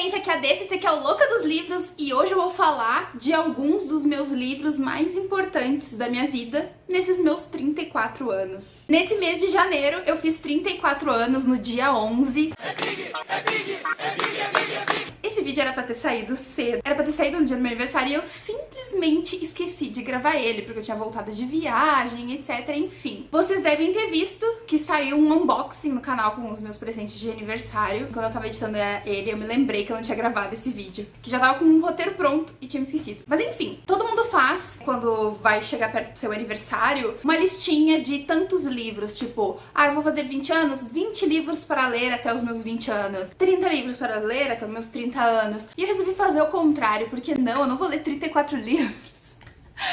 gente, aqui é a Desse, esse aqui é o Louca dos Livros e hoje eu vou falar de alguns dos meus livros mais importantes da minha vida nesses meus 34 anos. Nesse mês de janeiro eu fiz 34 anos no dia 11. Esse vídeo era pra ter saído cedo, era pra ter saído no dia do meu aniversário e eu simplesmente esqueci de gravar ele, porque eu tinha voltado de viagem, etc, enfim. Vocês devem ter visto que saiu um unboxing no canal com os meus presentes de aniversário. Quando eu tava editando ele, eu me lembrei que eu não tinha gravado esse vídeo, que já tava com um roteiro pronto e tinha me esquecido. Mas enfim, todo mundo faz, quando vai chegar perto do seu aniversário, uma listinha de tantos livros, tipo, eu vou fazer 20 anos, 20 livros para ler até os meus 20 anos, 30 livros para ler até os meus 30 anos. E eu resolvi fazer o contrário, porque não, eu não vou ler 34 livros.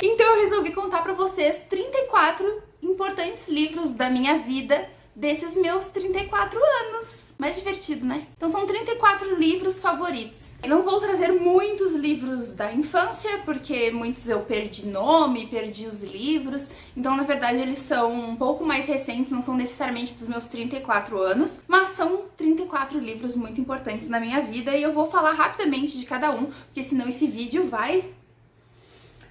Então eu resolvi contar pra vocês 34 importantes livros da minha vida desses meus 34 anos. Mais divertido, né? Então são 34 livros favoritos. Eu não vou trazer muitos livros da infância, porque muitos eu perdi nome, perdi os livros. Então, na verdade, eles são um pouco mais recentes, não são necessariamente dos meus 34 anos, mas são 34 livros muito importantes na minha vida e eu vou falar rapidamente de cada um, porque senão esse vídeo vai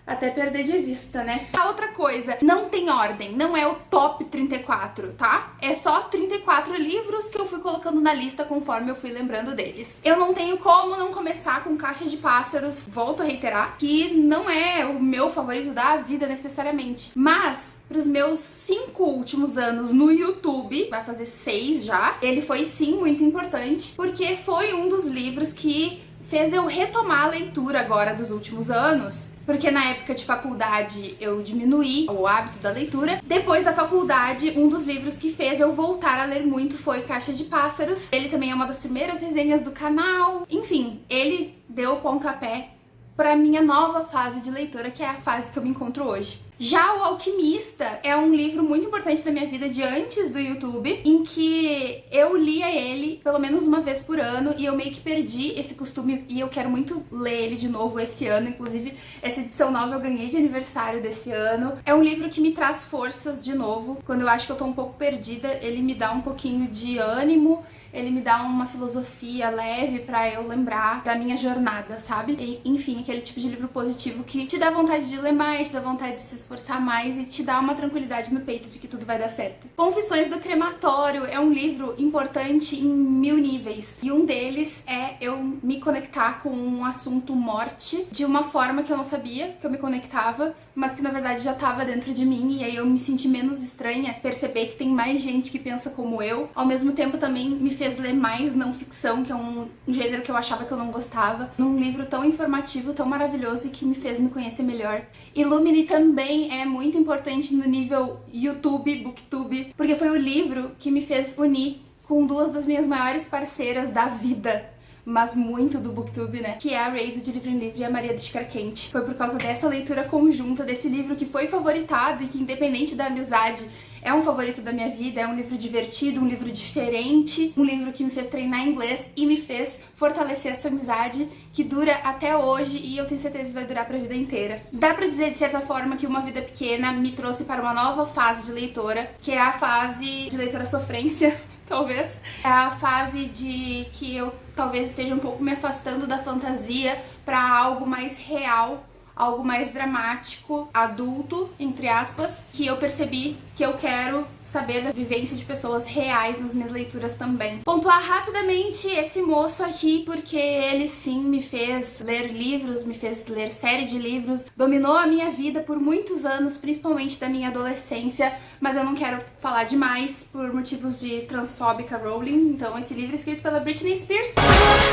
até perder de vista, né? A outra coisa, não tem ordem, não é o top 34, tá? É só 34 livros que eu fui colocando na lista conforme eu fui lembrando deles. Eu não tenho como não começar com Caixa de Pássaros, volto a reiterar, que não é o meu favorito da vida necessariamente, mas para os meus 5 últimos anos no YouTube, vai fazer 6 já, ele foi sim muito importante, porque foi um dos livros que fez eu retomar a leitura agora dos últimos anos, porque na época de faculdade eu diminuí o hábito da leitura. Depois da faculdade, um dos livros que fez eu voltar a ler muito foi Caixa de Pássaros. Ele também é uma das primeiras resenhas do canal. Enfim, ele deu o pontapé para minha nova fase de leitura, que é a fase que eu me encontro hoje. Já O Alquimista é um livro muito importante da minha vida de antes do YouTube, em que eu lia ele pelo menos uma vez por ano e eu meio que perdi esse costume e eu quero muito ler ele de novo esse ano. Inclusive, essa edição nova eu ganhei de aniversário desse ano. É um livro que me traz forças de novo. Quando eu acho que eu tô um pouco perdida, ele me dá um pouquinho de ânimo, ele me dá uma filosofia leve pra eu lembrar da minha jornada, sabe? E, enfim, aquele tipo de livro positivo que te dá vontade de ler mais, te dá vontade de se esforçar mais e te dá uma tranquilidade no peito de que tudo vai dar certo. Confissões do Crematório é um livro importante em 1000 níveis. E um deles é eu me conectar com um assunto morte de uma forma que eu não sabia que eu me conectava, mas que na verdade já estava dentro de mim, e aí eu me senti menos estranha, perceber que tem mais gente que pensa como eu. Ao mesmo tempo também me fez ler mais não ficção, que é um gênero que eu achava que eu não gostava, num livro tão informativo, tão maravilhoso e que me fez me conhecer melhor. Illumine também é muito importante no nível YouTube, Booktube, porque foi o livro que me fez unir com duas das minhas maiores parceiras da vida, mas muito do Booktube, né? Que é a Ray do De Livro em Livro e a Maria do Xícara Quente. Foi por causa dessa leitura conjunta desse livro que foi favoritado e que, independente da amizade, é um favorito da minha vida. É um livro divertido, um livro diferente, um livro que me fez treinar inglês e me fez fortalecer essa amizade que dura até hoje e eu tenho certeza que vai durar pra vida inteira. Dá pra dizer, de certa forma, que Uma Vida Pequena me trouxe para uma nova fase de leitora, que é a fase de leitora sofrência, talvez. É a fase de que eu talvez esteja um pouco me afastando da fantasia para algo mais real, algo mais dramático, adulto, entre aspas, que eu percebi que eu quero saber da vivência de pessoas reais nas minhas leituras também. Pontuar rapidamente esse moço aqui, porque ele sim me fez ler livros, me fez ler série de livros, dominou a minha vida por muitos anos, principalmente da minha adolescência, mas eu não quero falar demais por motivos de transfóbica Rowling. Então esse livro escrito pela Britney Spears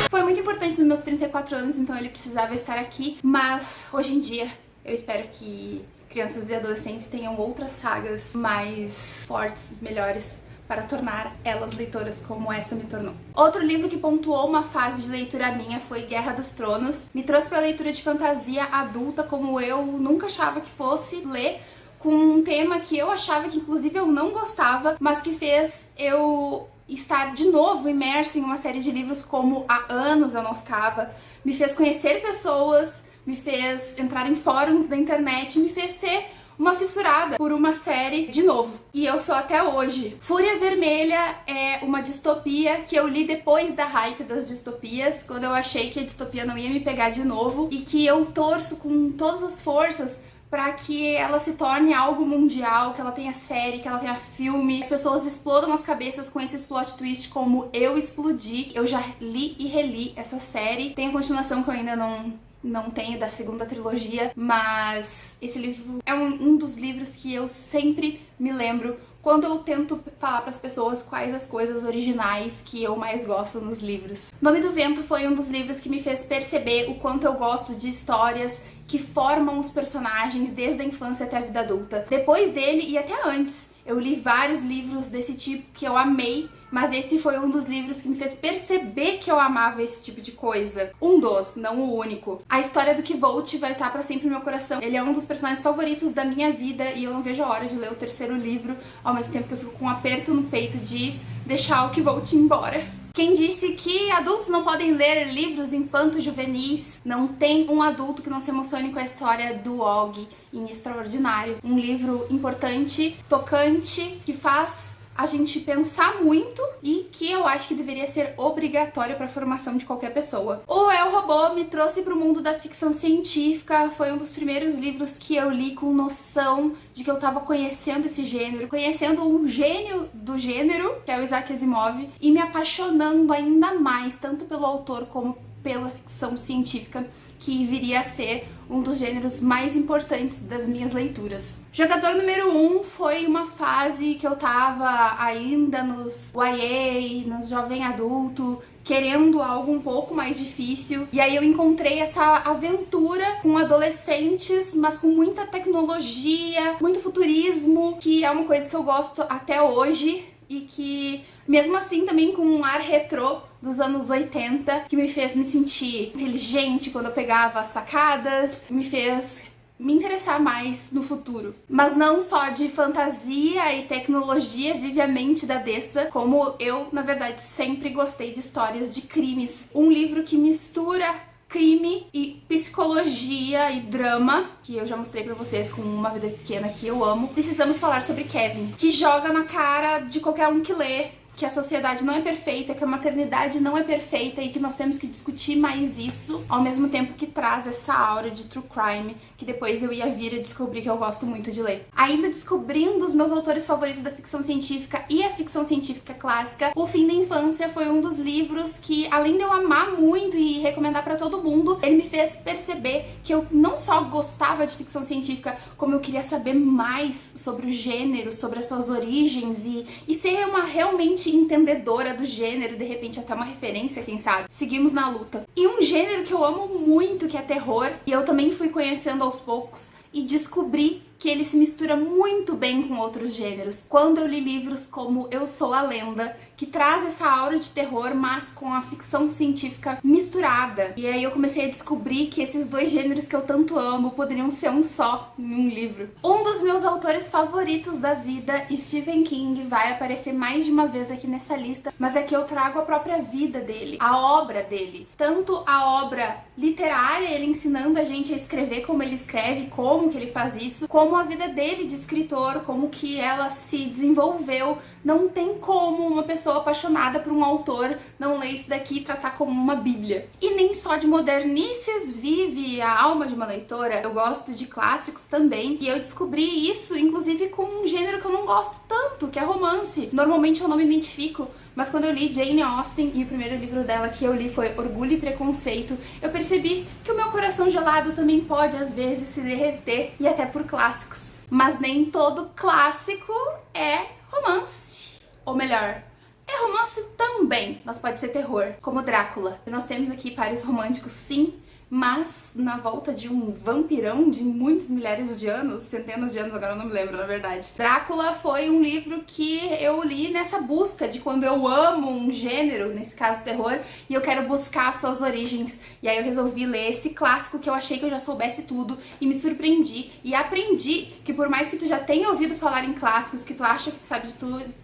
foi muito importante nos meus 34 anos, então ele precisava estar aqui, mas hoje em dia eu espero que crianças e adolescentes tenham outras sagas mais fortes, melhores, para tornar elas leitoras como essa me tornou. Outro livro que pontuou uma fase de leitura minha foi Guerra dos Tronos. Me trouxe para a leitura de fantasia adulta como eu nunca achava que fosse ler, com um tema que eu achava que inclusive eu não gostava, mas que fez eu estar de novo imersa em uma série de livros como há anos eu não ficava. Me fez conhecer pessoas, me fez entrar em fóruns da internet, me fez ser uma fissurada por uma série de novo. E eu sou até hoje. Fúria Vermelha é uma distopia que eu li depois da hype das distopias, quando eu achei que a distopia não ia me pegar de novo, e que eu torço com todas as forças para que ela se torne algo mundial, que ela tenha série, que ela tenha filme, as pessoas explodam as cabeças com esses plot twist como eu explodi. Eu já li e reli essa série. Tem a continuação que eu ainda não tenho, da segunda trilogia, mas esse livro é um dos livros que eu sempre me lembro quando eu tento falar para as pessoas quais as coisas originais que eu mais gosto nos livros. Nome do Vento foi um dos livros que me fez perceber o quanto eu gosto de histórias que formam os personagens desde a infância até a vida adulta. Depois dele e até antes, eu li vários livros desse tipo que eu amei, mas esse foi um dos livros que me fez perceber que eu amava esse tipo de coisa. Um dos, não o único. A História do Kvolt vai estar pra sempre no meu coração. Ele é um dos personagens favoritos da minha vida e eu não vejo a hora de ler o terceiro livro, ao mesmo tempo que eu fico com um aperto no peito de deixar o Kvolt ir embora. Quem disse que adultos não podem ler livros infanto-juvenis? Não tem um adulto que não se emocione com a história do Og em Extraordinário. Um livro importante, tocante, que faz a gente pensar muito e que eu acho que deveria ser obrigatório para a formação de qualquer pessoa. O Eu, Robô me trouxe para o mundo da ficção científica, foi um dos primeiros livros que eu li com noção de que eu estava conhecendo esse gênero, conhecendo um gênio do gênero, que é o Isaac Asimov, e me apaixonando ainda mais, tanto pelo autor como pela ficção científica, que viria a ser um dos gêneros mais importantes das minhas leituras. Jogador número 1 foi uma fase que eu tava ainda nos YA, nos jovem adulto, querendo algo um pouco mais difícil. E aí eu encontrei essa aventura com adolescentes, mas com muita tecnologia, muito futurismo, que é uma coisa que eu gosto até hoje. E que, mesmo assim, também com um ar retrô dos anos 80, que me fez me sentir inteligente quando eu pegava as sacadas, me fez me interessar mais no futuro. Mas não só de fantasia e tecnologia vive a mente da Dessa, como eu, na verdade, sempre gostei de histórias de crimes. Um livro que mistura crime e psicologia e drama, que eu já mostrei pra vocês com Uma Vida Pequena, que eu amo. Precisamos falar sobre Kevin, que joga na cara de qualquer um que lê que a sociedade não é perfeita, que a maternidade não é perfeita e que nós temos que discutir mais isso, ao mesmo tempo que traz essa aura de true crime, que depois eu ia vir a descobrir que eu gosto muito de ler. Ainda descobrindo os meus autores favoritos da ficção científica e a ficção científica clássica, O Fim da Infância foi um dos livros que, além de eu amar muito e recomendar pra todo mundo, ele me fez perceber que eu não só gostava de ficção científica, como eu queria saber mais sobre o gênero, sobre as suas origens e ser uma realmente entendedora do gênero, de repente até uma referência, quem sabe. Seguimos na luta. E um gênero que eu amo muito, que é terror, e eu também fui conhecendo aos poucos e descobri que ele se mistura muito bem com outros gêneros. Quando eu li livros como Eu Sou a Lenda, que traz essa aura de terror, mas com a ficção científica misturada. E aí eu comecei a descobrir que esses dois gêneros que eu tanto amo poderiam ser um só em um livro. Um dos meus autores favoritos da vida, Stephen King, vai aparecer mais de uma vez aqui nessa lista, mas é que eu trago a própria vida dele, a obra dele. Tanto a obra literária, ele ensinando a gente a escrever como ele escreve, como que ele faz isso, como a vida dele de escritor, como que ela se desenvolveu. Não tem como uma pessoa apaixonada por um autor não ler isso daqui e tratar como uma bíblia. E nem só de modernices vive a alma de uma leitora, eu gosto de clássicos também, e eu descobri isso inclusive com um gênero que eu não gosto tanto, que é romance. Normalmente eu não me identifico, mas quando eu li Jane Austen, e o primeiro livro dela que eu li foi Orgulho e Preconceito, eu percebi que o meu coração gelado também pode às vezes se derreter, e até por clássicos. Mas nem todo clássico é romance. Ou melhor, é romance também, mas pode ser terror, como Drácula. Nós temos aqui pares românticos, sim, mas na volta de um vampirão de muitos milhares de anos, centenas de anos, agora eu não me lembro, na verdade. Drácula foi um livro que eu li nessa busca de quando eu amo um gênero, nesse caso terror, e eu quero buscar as suas origens. E aí eu resolvi ler esse clássico que eu achei que eu já soubesse tudo e me surpreendi e aprendi que por mais que tu já tenha ouvido falar em clássicos, que tu acha que tu sabe de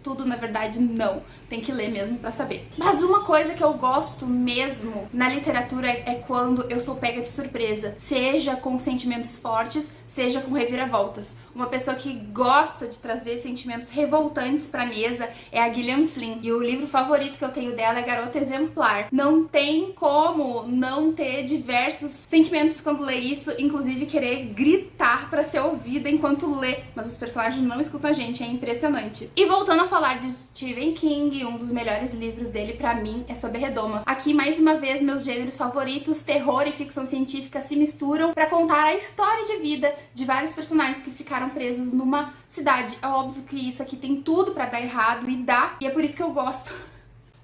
tudo, na verdade não. Tem que ler mesmo pra saber. Mas uma coisa que eu gosto mesmo na literatura é quando eu sou sou pega de surpresa, seja com sentimentos fortes, seja com reviravoltas. Uma pessoa que gosta de trazer sentimentos revoltantes pra mesa é a Gillian Flynn. E o livro favorito que eu tenho dela é Garota Exemplar. Não tem como não ter diversos sentimentos quando lê isso, inclusive querer gritar pra ser ouvida enquanto lê. Mas os personagens não escutam a gente, é impressionante. E voltando a falar de Stephen King, um dos melhores livros dele pra mim é Sob a Redoma. Aqui, mais uma vez, meus gêneros favoritos, terror e ficção científica, se misturam pra contar a história de vida de vários personagens que ficaram presos numa cidade. É óbvio que isso aqui tem tudo pra dar errado e dá, e é por isso que eu gosto.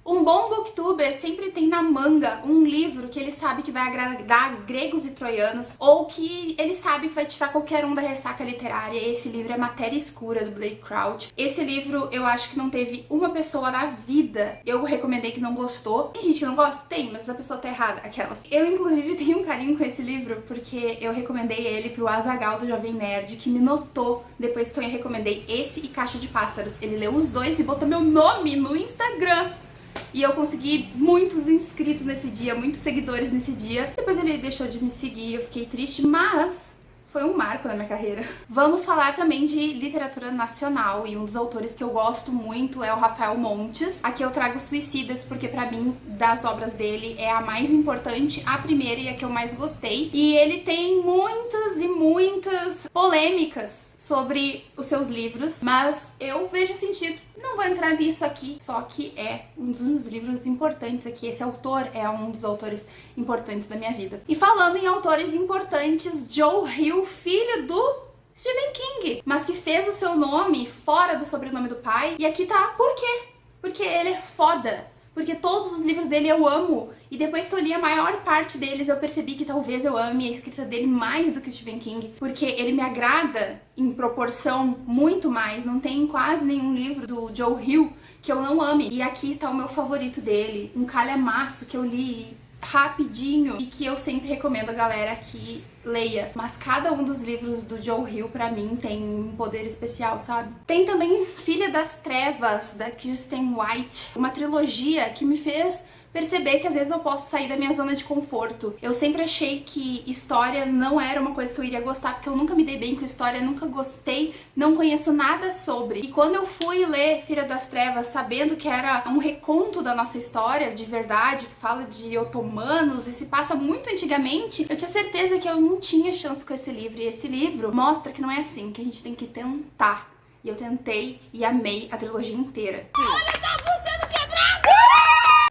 Um bom booktuber sempre tem na manga um livro que ele sabe que vai agradar gregos e troianos, ou que ele sabe que vai tirar qualquer um da ressaca literária. Esse livro é Matéria Escura, do Blake Crouch. Esse livro eu acho que não teve uma pessoa na vida eu recomendei que não gostou. Tem gente que não gosta? Tem, mas a pessoa tá errada, aquelas. Eu, inclusive, tenho um carinho com esse livro, porque eu recomendei ele pro Azaghal do Jovem Nerd, que me notou depois que eu recomendei esse e Caixa de Pássaros. Ele leu os dois e botou meu nome no Instagram. E eu consegui muitos inscritos nesse dia, muitos seguidores nesse dia. Depois ele deixou de me seguir, eu fiquei triste, mas foi um marco na minha carreira. Vamos falar também de literatura nacional, e um dos autores que eu gosto muito é o Rafael Montes. Aqui eu trago Suicidas porque pra mim, das obras dele, é a mais importante, a primeira e a que eu mais gostei. E ele tem muitas e muitas polêmicas sobre os seus livros, mas eu vejo sentido. Não vou entrar nisso aqui, só que é um dos livros importantes aqui. Esse autor é um dos autores importantes da minha vida. E falando em autores importantes, Joe Hill, filho do Stephen King, mas que fez o seu nome fora do sobrenome do pai. E aqui tá por quê? Porque ele é foda. Porque todos os livros dele eu amo, e depois que eu li a maior parte deles eu percebi que talvez eu ame a escrita dele mais do que o Stephen King, porque ele me agrada em proporção muito mais. Não tem quase nenhum livro do Joe Hill que eu não ame. E aqui está o meu favorito dele, um calhamaço que eu li rapidinho e que eu sempre recomendo a galera que leia. Mas cada um dos livros do Joe Hill pra mim tem um poder especial, sabe? Tem também Filha das Trevas, da Kirsten White, uma trilogia que me fez perceber que às vezes eu posso sair da minha zona de conforto. Eu sempre achei que história não era uma coisa que eu iria gostar, porque eu nunca me dei bem com história, nunca gostei, não conheço nada sobre. E quando eu fui ler Filha das Trevas, sabendo que era um reconto da nossa história de verdade, que fala de otomanos e se passa muito antigamente, eu tinha certeza que eu não tinha chance com esse livro. E esse livro mostra que não é assim, que a gente tem que tentar. E eu tentei e amei a trilogia inteira. Olha, tá sendo quebrado!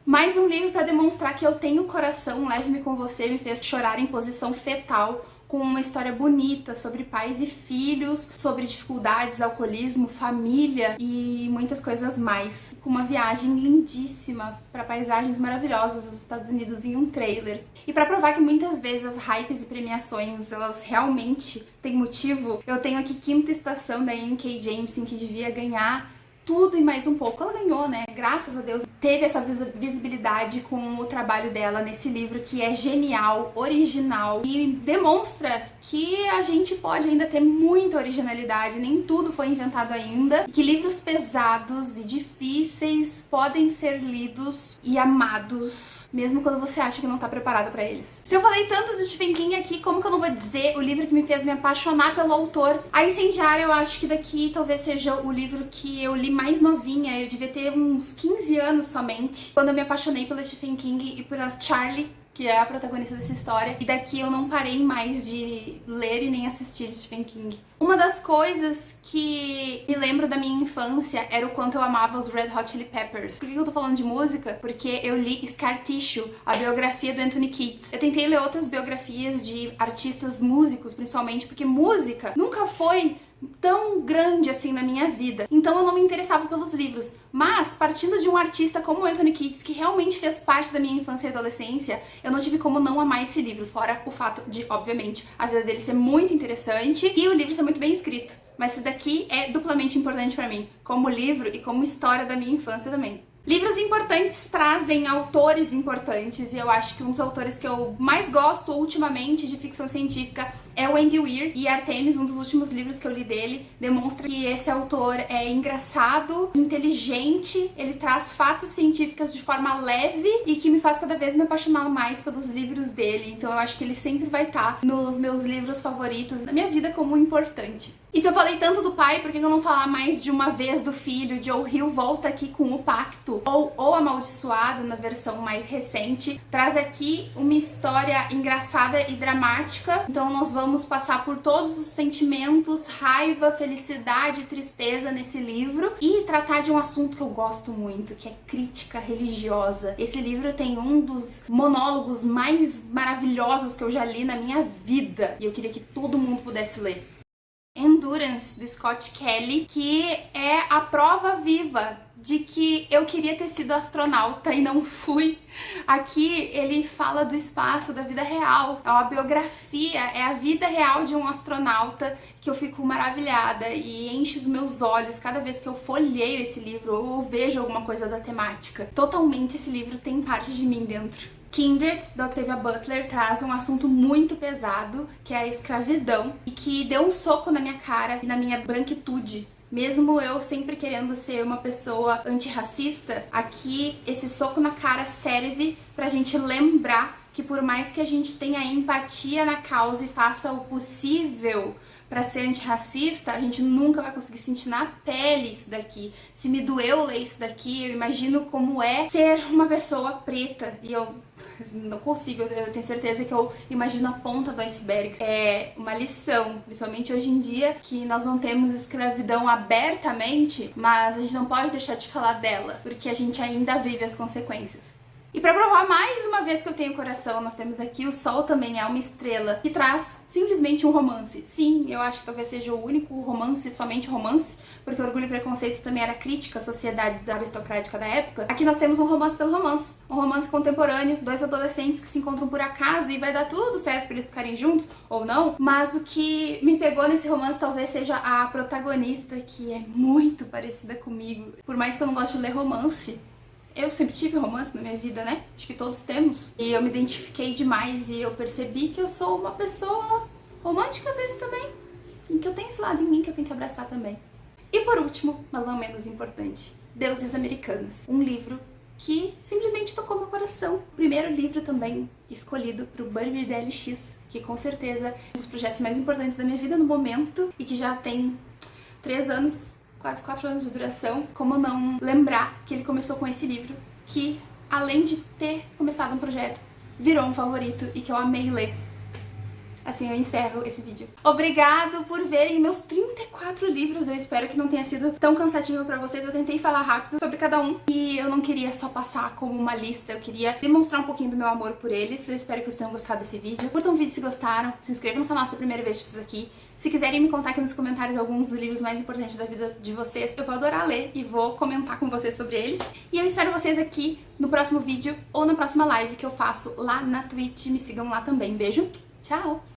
Mais um livro para demonstrar que eu tenho coração. Leve-me com Você me fez chorar em posição fetal, com uma história bonita sobre pais e filhos, sobre dificuldades, alcoolismo, família e muitas coisas mais. Com uma viagem lindíssima para paisagens maravilhosas dos Estados Unidos em um trailer. E para provar que muitas vezes as hypes e premiações, elas realmente têm motivo, eu tenho aqui Quinta Estação da N.K. Jemisin, que devia ganhar tudo e mais um pouco. Ela ganhou, né? Graças a Deus teve essa visibilidade com o trabalho dela nesse livro, que é genial, original e demonstra que a gente pode ainda ter muita originalidade, nem tudo foi inventado ainda, e que livros pesados e difíceis podem ser lidos e amados, mesmo quando você acha que não tá preparado pra eles. Se eu falei tanto do Stephen King aqui, como que eu não vou dizer o livro que me fez me apaixonar pelo autor? A Incendiária, eu acho que daqui talvez seja o livro que eu li mais novinha. Eu devia ter uns 15 anos somente, quando eu me apaixonei pelo Stephen King e pela Charlie, que é a protagonista dessa história, e daqui eu não parei mais de ler e nem assistir Stephen King. Uma das coisas que me lembro da minha infância era o quanto eu amava os Red Hot Chili Peppers. Por que eu tô falando de música? Porque eu li Scar Tissue, a biografia do Anthony Kiedis. Eu tentei ler outras biografias de artistas músicos, principalmente, porque música nunca foi tão grande assim na minha vida. Então eu não me interessava pelos livros. Mas, partindo de um artista como o Anthony Kiedis, que realmente fez parte da minha infância e adolescência, eu não tive como não amar esse livro, fora o fato de, obviamente, a vida dele ser muito interessante e o livro ser muito bem escrito. Mas esse daqui é duplamente importante pra mim, como livro e como história da minha infância também. Livros importantes trazem autores importantes, e eu acho que um dos autores que eu mais gosto ultimamente de ficção científica é o Andy Weir, e Artemis, um dos últimos livros que eu li dele, demonstra que esse autor é engraçado, inteligente, ele traz fatos científicos de forma leve e que me faz cada vez me apaixonar mais pelos livros dele. Então eu acho que ele sempre vai estar nos meus livros favoritos, na minha vida como importante. E se eu falei tanto do pai, por que eu não falar mais de Uma Vez do Filho? Joe Hill volta aqui com O Pacto, ou O Amaldiçoado, na versão mais recente. Traz aqui uma história engraçada e dramática, então nós vamos passar por todos os sentimentos, raiva, felicidade e tristeza nesse livro, e tratar de um assunto que eu gosto muito, que é crítica religiosa. Esse livro tem um dos monólogos mais maravilhosos que eu já li na minha vida, e eu queria que todo mundo pudesse ler. Endurance, do Scott Kelly, que é a prova viva de que eu queria ter sido astronauta e não fui. Aqui ele fala do espaço, da vida real, é uma biografia, é a vida real de um astronauta, que eu fico maravilhada e enche os meus olhos cada vez que eu folheio esse livro ou vejo alguma coisa da temática. Totalmente esse livro tem parte de mim dentro. Kindred, da Octavia Butler, traz um assunto muito pesado, que é a escravidão, e que deu um soco na minha cara e na minha branquitude. Mesmo eu sempre querendo ser uma pessoa antirracista, aqui esse soco na cara serve pra gente lembrar que por mais que a gente tenha empatia na causa e faça o possível para ser antirracista, a gente nunca vai conseguir sentir na pele isso daqui. Se me doeu ler isso daqui, eu imagino como é ser uma pessoa preta, e eu não consigo, eu tenho certeza que eu imagino a ponta do iceberg. É uma lição, principalmente hoje em dia, que nós não temos escravidão abertamente, mas a gente não pode deixar de falar dela, porque a gente ainda vive as consequências. E pra provar mais uma vez que eu tenho coração, nós temos aqui O Sol Também é uma Estrela, que traz simplesmente um romance. Sim, eu acho que talvez seja o único romance, somente romance, porque Orgulho e Preconceito também era crítica à sociedade aristocrática da época. Aqui nós temos um romance pelo romance, um romance contemporâneo, dois adolescentes que se encontram por acaso e vai dar tudo certo pra eles ficarem juntos, ou não. Mas o que me pegou nesse romance talvez seja a protagonista, que é muito parecida comigo. Por mais que eu não goste de ler romance, eu sempre tive romance na minha vida, né? Acho que todos temos. E eu me identifiquei demais e eu percebi que eu sou uma pessoa romântica às vezes também. E que eu tenho esse lado em mim que eu tenho que abraçar também. E por último, mas não menos importante, Deuses Americanos. Um livro que simplesmente tocou meu coração. O primeiro livro também escolhido para o Burberry DLX, que com certeza é um dos projetos mais importantes da minha vida no momento e que já tem 3 anos, quase 4 anos de duração. Como não lembrar que ele começou com esse livro, que além de ter começado um projeto, virou um favorito e que eu amei ler. Assim eu encerro esse vídeo. Obrigado por verem meus 34 livros, eu espero que não tenha sido tão cansativo pra vocês. Eu tentei falar rápido sobre cada um e eu não queria só passar como uma lista, eu queria demonstrar um pouquinho do meu amor por eles. Eu espero que vocês tenham gostado desse vídeo. Curtam o vídeo se gostaram, se inscrevam no canal se é a primeira vez que vocês aqui. Se quiserem me contar aqui nos comentários alguns dos livros mais importantes da vida de vocês, eu vou adorar ler e vou comentar com vocês sobre eles. E eu espero vocês aqui no próximo vídeo ou na próxima live que eu faço lá na Twitch. Me sigam lá também. Beijo, tchau!